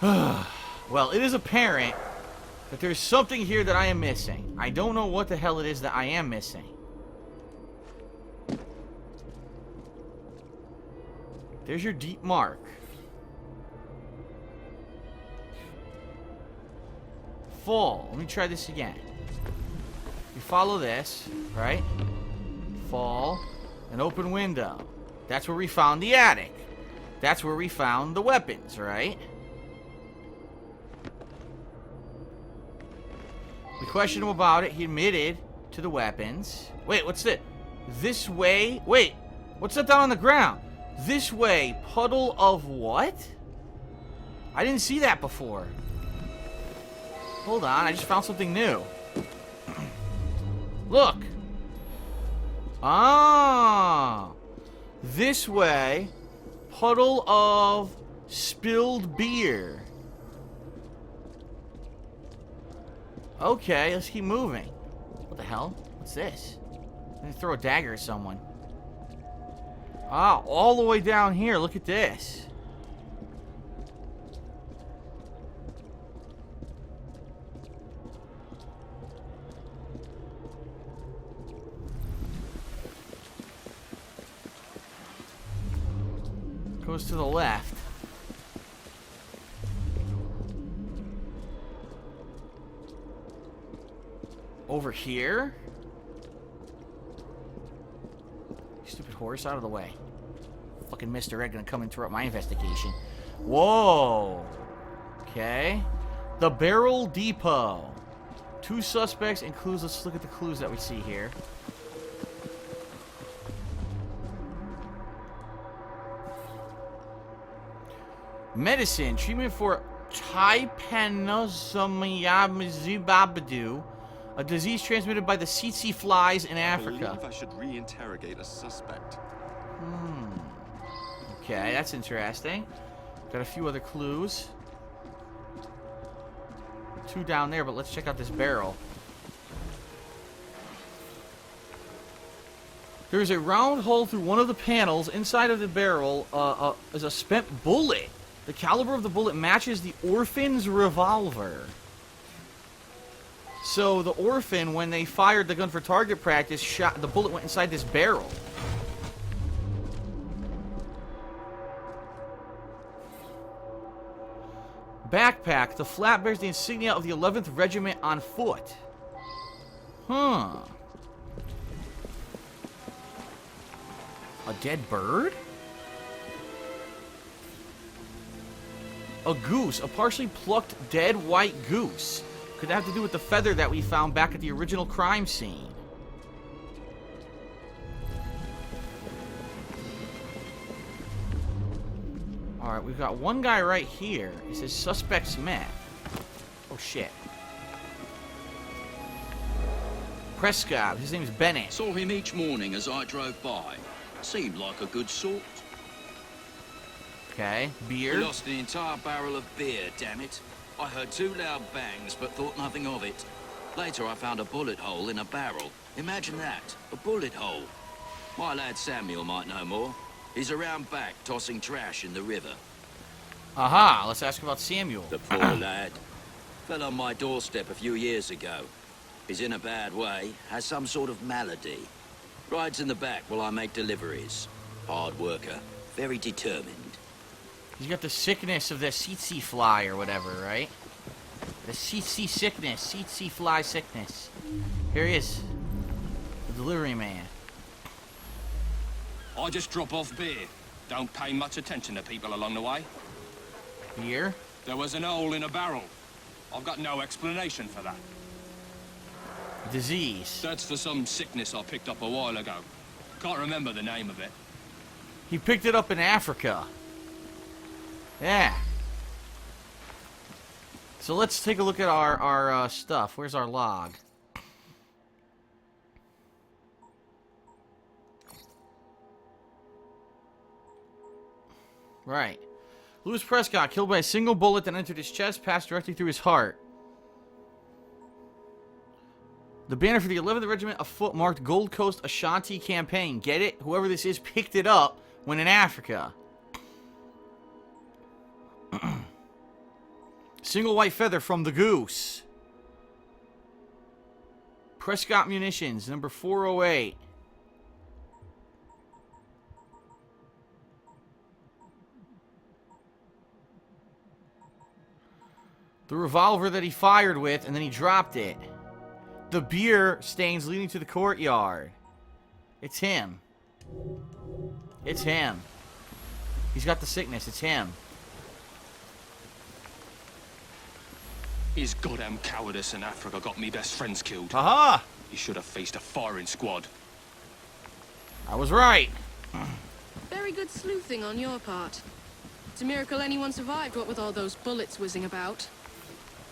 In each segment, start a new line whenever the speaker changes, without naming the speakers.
Well, it is apparent that there's something here that I am missing. I don't know what the hell it is that I am missing. There's your deep mark. Full. Let me try this again. You follow this, right? Fall. An open window. That's where we found the attic. That's where we found the weapons, right? We questioned him about it. He admitted to the weapons. Wait, what's this? This way? Wait, what's that down on the ground? This way, puddle of what? I didn't see that before. Hold on, I just found something new. Look. Ah. This way, puddle of spilled beer. Okay, let's keep moving. What the hell? What's this? I'm gonna throw a dagger at someone. Ah, all the way down here. Look at this. Goes to the left. Over here? Stupid horse, out of the way. Fucking Mr. Egg gonna come interrupt my investigation. Whoa. Okay. The Barrel Depot. 2 suspects and clues. Let's look at the clues that we see here. Medicine. Treatment for trypanosomiyamizibabadu, a disease transmitted by the tsetse flies in Africa.
I believe I should reinterrogate a suspect.
Okay, that's interesting. Got a few other clues. 2 down there, but let's check out this barrel. There's a round hole through one of the panels. Inside of the barrel is a spent bullet. The caliber of the bullet matches the orphan's revolver. So the orphan, when they fired the gun for target practice, shot the bullet went inside this barrel. Backpack. The flap bears the insignia of the 11th Regiment on foot. Huh. A dead bird? A goose. A partially plucked dead white goose. Could have to do with the feather that we found back at the original crime scene. Alright, we've got one guy right here. It says suspects met. Oh shit. Prescott. His name's Bennett.
Saw him each morning as I drove by. Seemed like a good sort.
Okay. Beer.
We lost an entire barrel of beer, damn it. I heard 2 loud bangs, but thought nothing of it. Later, I found a bullet hole in a barrel. Imagine that. A bullet hole. My lad Samuel might know more. He's around back, tossing trash in the river.
Aha. Let's ask about Samuel.
The poor lad. Fell on my doorstep a few years ago. He's in a bad way, has some sort of malady. Rides in the back while I make deliveries. Hard worker. Very determined.
He's got the sickness of the tsetse fly or whatever, right? The tsetse sickness. Tsetse fly sickness. Here he is. The delivery man.
I just drop off beer. Don't pay much attention to people along the way.
Beer?
There was an hole in a barrel. I've got no explanation for that.
Disease.
That's for some sickness I picked up a while ago. Can't remember the name of it.
He picked it up in Africa. Yeah. So let's take a look at our stuff. Where's our log? Right. Louis Prescott, killed by a single bullet that entered his chest, passed directly through his heart. The banner for the 11th Regiment of Foot marked Gold Coast Ashanti Campaign. Get it? Whoever this is picked it up when in Africa. Single white feather from the goose. Prescott Munitions, number 408. The revolver that he fired with, and then he dropped it. The beer stains leading to the courtyard. It's him. It's him. He's got the sickness. It's him.
His goddamn cowardice in Africa got me best friends killed.
Haha!
He should have faced a firing squad.
I was right.
Very good sleuthing on your part. It's a miracle anyone survived, what with all those bullets whizzing about.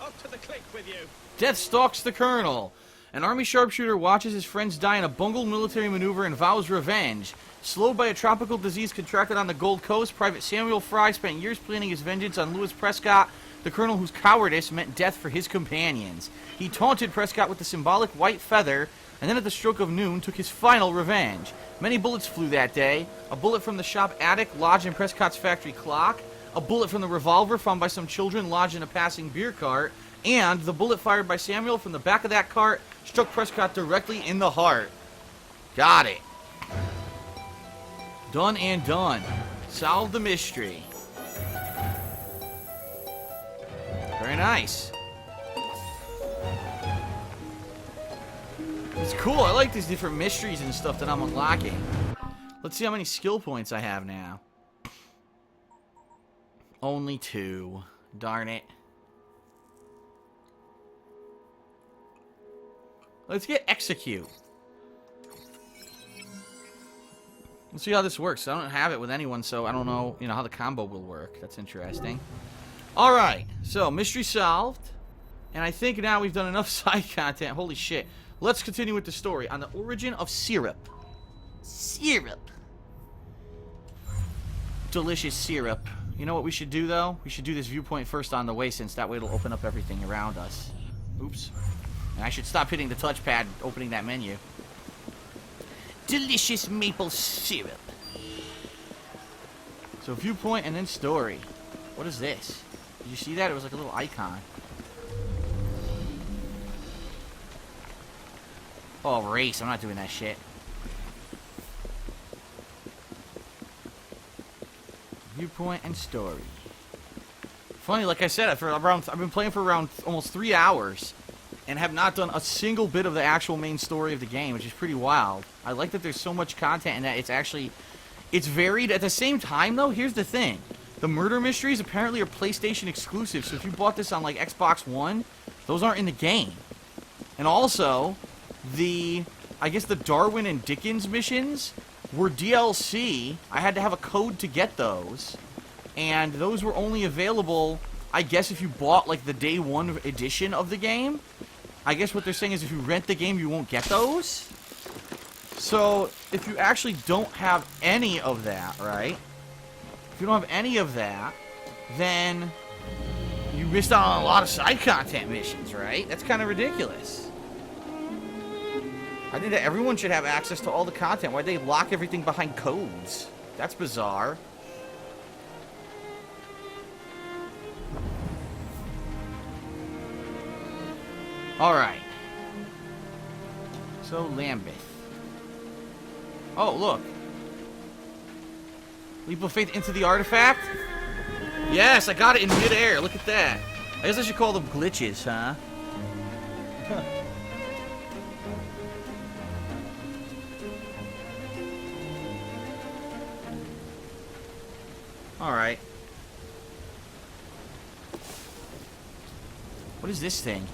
Up to the click with you.
Death stalks the colonel. An army sharpshooter watches his friends die in a bungled military maneuver and vows revenge. Slowed by a tropical disease contracted on the Gold Coast, Private Samuel Fry spent years planning his vengeance on Lewis Prescott, the colonel whose cowardice meant death for his companions. He taunted Prescott with the symbolic white feather, and then at the stroke of noon took his final revenge. Many bullets flew that day. A bullet from the shop attic lodged in Prescott's factory clock, a bullet from the revolver found by some children lodged in a passing beer cart, and the bullet fired by Samuel from the back of that cart struck Prescott directly in the heart. Got it. Done and done. Solved the mystery. Very nice. It's cool. I like these different mysteries and stuff that I'm unlocking. Let's see how many skill points I have now. Only 2. Darn it. Let's get execute. Let's see how this works. I don't have it with anyone, so I don't know, how the combo will work. That's interesting. Alright, so mystery solved. And I think now we've done enough side content. Holy shit. Let's continue with the story on the origin of syrup. Syrup. Delicious syrup. You know what we should do, though? We should do this viewpoint first on the way, since that way it'll open up everything around us. Oops. And I should stop hitting the touchpad opening that menu. Delicious maple syrup. So viewpoint and then story. What is this? Did you see that? It was like a little icon. Oh, race. I'm not doing that shit. Viewpoint and story. Funny, like I said, I've been playing for around almost 3 hours and have not done a single bit of the actual main story of the game, which is pretty wild. I like that there's so much content and that it's varied. At the same time, though, here's the thing. The murder mysteries apparently are PlayStation exclusive, so if you bought this on, like, Xbox One, those aren't in the game. And also, I guess the Darwin and Dickens missions were DLC. I had to have a code to get those. And those were only available, I guess, if you bought, like, the day one edition of the game. I guess what they're saying is if you rent the game, you won't get those. So, if you actually don't have any of that, right? If you don't have any of that, then you missed out on a lot of side content missions, right? That's kind of ridiculous. I think that everyone should have access to all the content. Why'd they lock everything behind codes? That's bizarre. Alright. So, Lambeth. Oh, look. Leap of faith into the artifact? Yes, I got it in midair. Look at that. I guess I should call them glitches, huh? Alright. What is this thing?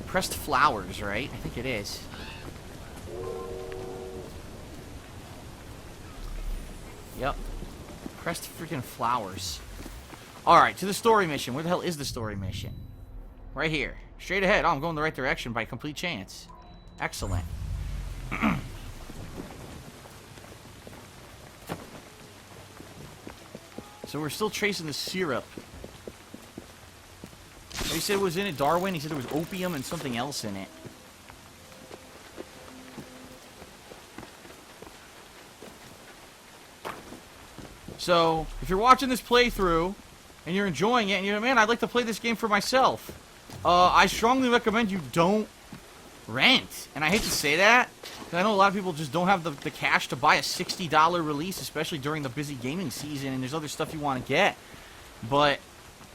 Pressed flowers, right? I think it is. Yep. Pressed freaking flowers. Alright, to the story mission. Where the hell is the story mission? Right here. Straight ahead. Oh, I'm going the right direction by complete chance. Excellent. So we're still tracing the syrup. He said it was in it, Darwin. He said there was opium and something else in it. So, if you're watching this playthrough, and you're enjoying it, and you're, man, I'd like to play this game for myself, I strongly recommend you don't rent. And I hate to say that, because I know a lot of people just don't have the cash to buy a $60 release, especially during the busy gaming season, and there's other stuff you want to get. But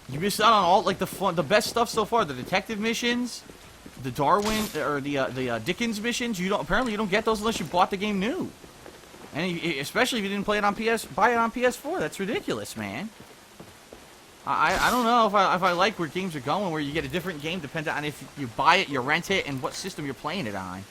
you missed out on all, like, the best stuff so far. The detective missions, the Darwin, or the Dickens missions. Apparently you don't get those unless you bought the game new. And especially if you didn't buy it on PS4. That's ridiculous, man. I don't know if I like where games are going, where you get a different game depending on if you buy it, you rent it, and what system you're playing it on.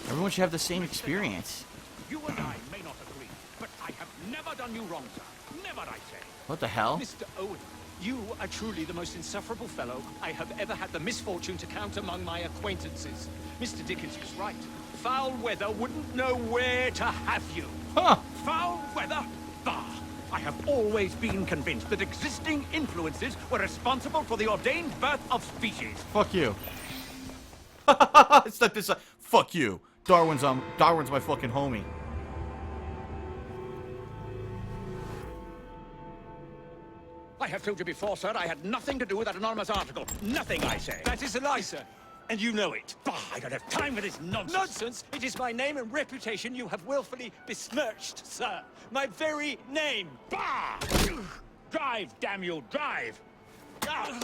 Everyone should have the same experience.
You and I may not agree, but I have never done you wrong, sir. Never, I say.
What the hell?
Mr. Owen, you are truly the most insufferable fellow I have ever had the misfortune to count among my acquaintances. Mr. Dickens was right. Foul weather wouldn't know where to have you.
Huh.
Foul weather? Bah! I have always been convinced that existing influences were responsible for the ordained birth of species.
Fuck you. It's not this. Fuck you. Darwin's my fucking homie.
I have told you before, sir, I had nothing to do with that anonymous article. Nothing, I say.
That is a lie, sir. And you know it.
Bah, I don't have time for this nonsense.
Nonsense! It is my name and reputation you have willfully besmirched, sir. My very name.
Bah! Drive, damn you, drive!
What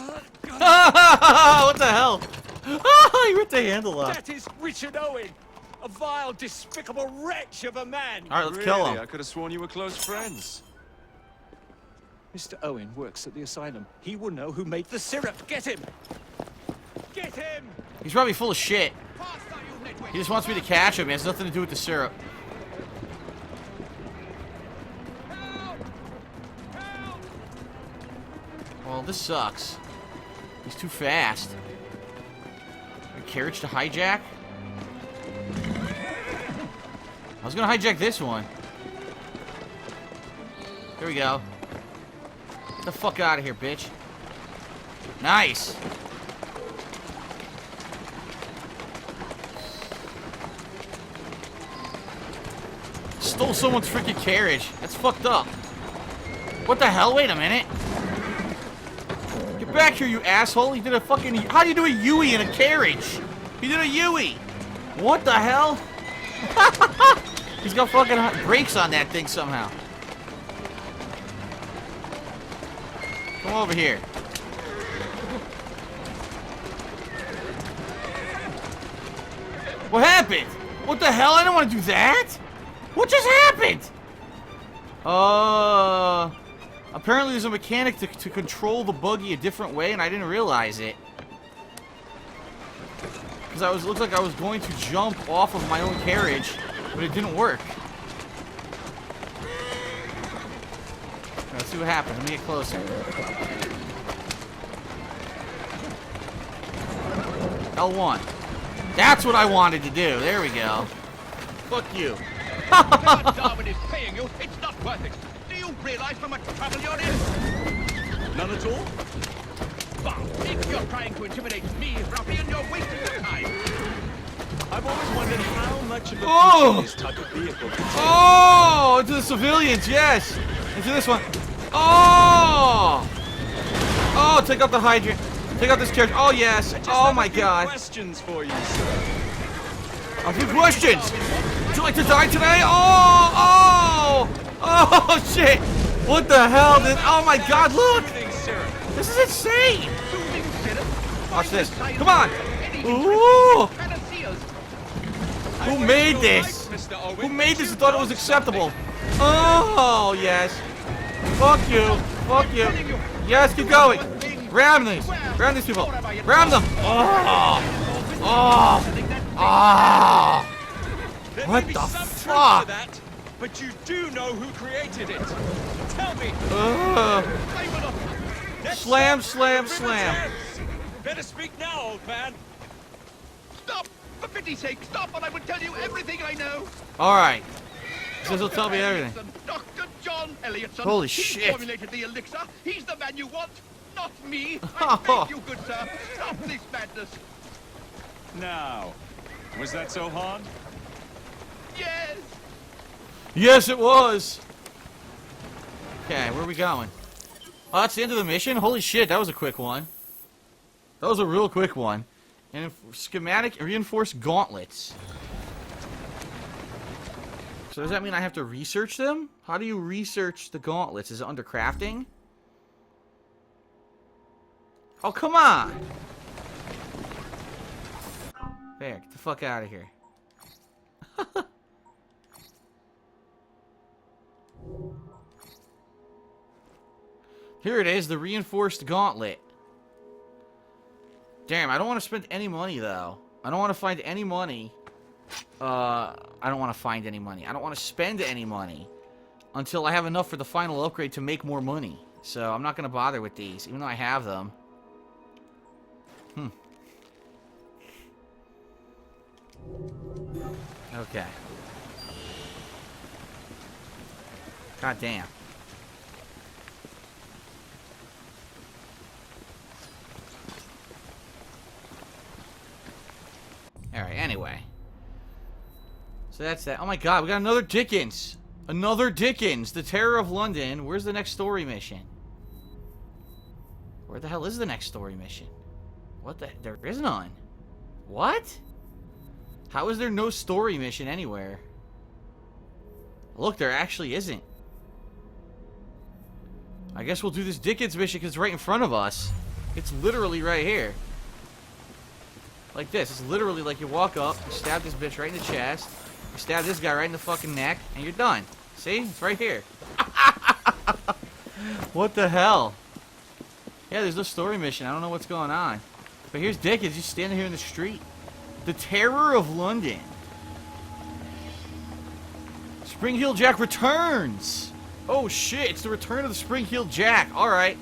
the hell? He ripped the handle off.
That is Richard Owen, a vile, despicable wretch of a man.
All right, let's
Really?
kill him.
I could have sworn you were close friends.
Mr. Owen works at the asylum. He will know who made the syrup. Get him! Get him!
He's probably full of shit.
Faster, you nitwit!
He just wants me to catch him. It has nothing to do with the syrup.
Help! Help!
Well, this sucks. He's too fast. A carriage to hijack? I was gonna hijack this one. Here we go. Get the fuck out of here, bitch. Nice. Stole someone's freaking carriage. That's fucked up. What the hell? Wait a minute. Get back here, you asshole. He did a fucking... How do you do a Yui in a carriage? He did a Yui. What the hell? He's got fucking brakes on that thing somehow. Come over here. What happened? What the hell? I don't want to do that. What just happened? Apparently there's a mechanic to control the buggy a different way, and I didn't realize it. Because looked like I was going to jump off of my own carriage, but it didn't work. Let's see what happens. Let me get closer. L1. That's what I wanted to do. There we go. Fuck you.
Darwin is paying you. It's not worth it. Do you realize how much trouble you're in?
None at all?
Bah, if you're trying to intimidate me, ruffian, you're wasting your time.
I've always wondered how much of a
Oh!
feature this type of vehicle could take.
Oh! Into the civilians, yes! Into this one. Oh! Oh, take out the hydrant. Take out this carriage. Oh, yes. Oh, my God.
Questions for you, sir.
A few questions. Would you like to die today? Oh! Oh! Oh, shit! What the hell? Oh, my God, look! This is insane! Watch this. Come on! Ooh! Who made this? Who made this and thought it was acceptable? Oh, yes. Fuck you. Fuck you. Yes, keep going. Ram these. Ram these people. Ram them. Oh. Oh. Oh. What the fuck?
But you do know who created it. Tell me.
Slam, slam, slam.
Better speak now, old man.
Stop! For pity's sake, stop, and I will tell you everything I know.
All right. He says he'll tell me everything.
Dr. John Elliotson.
Holy
He
shit.
formulated the elixir. He's the man you want, not me. I beg you, good sir. Stop this madness.
Now, was that so hard?
Yes.
Yes, it was. Okay, where are we going? Oh, that's the end of the mission? Holy shit, that was a quick one. That was a real quick one. And schematic reinforced gauntlets. So does that mean I have to research them? How do you research the gauntlets? Is it under crafting? Oh, come on! There, get the fuck out of here. Here it is, the reinforced gauntlet. Damn, I don't want to spend any money, though. I don't want to find any money. I don't want to find any money. I don't want to spend any money until I have enough for the final upgrade to make more money. So I'm not going to bother with these, even though I have them. Okay. God damn. Alright, anyway. So that's that. Oh my god, we got another Dickens! Another Dickens! The Terror of London. Where's the next story mission? Where the hell is the next story mission? What the? There is none. What? How is there no story mission anywhere? Look, there actually isn't. I guess we'll do this Dickens mission because it's right in front of us. It's literally right here. Like this. It's literally like you walk up, you stab this bitch right in the chest, you stab this guy right in the fucking neck, and you're done. See? It's right here. What the hell? Yeah, there's no story mission. I don't know what's going on. But here's Dickens just standing here in the street. The Terror of London. Spring Heel Jack returns! Oh shit, it's the return of the Spring Heel Jack. Alright,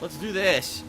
let's do this.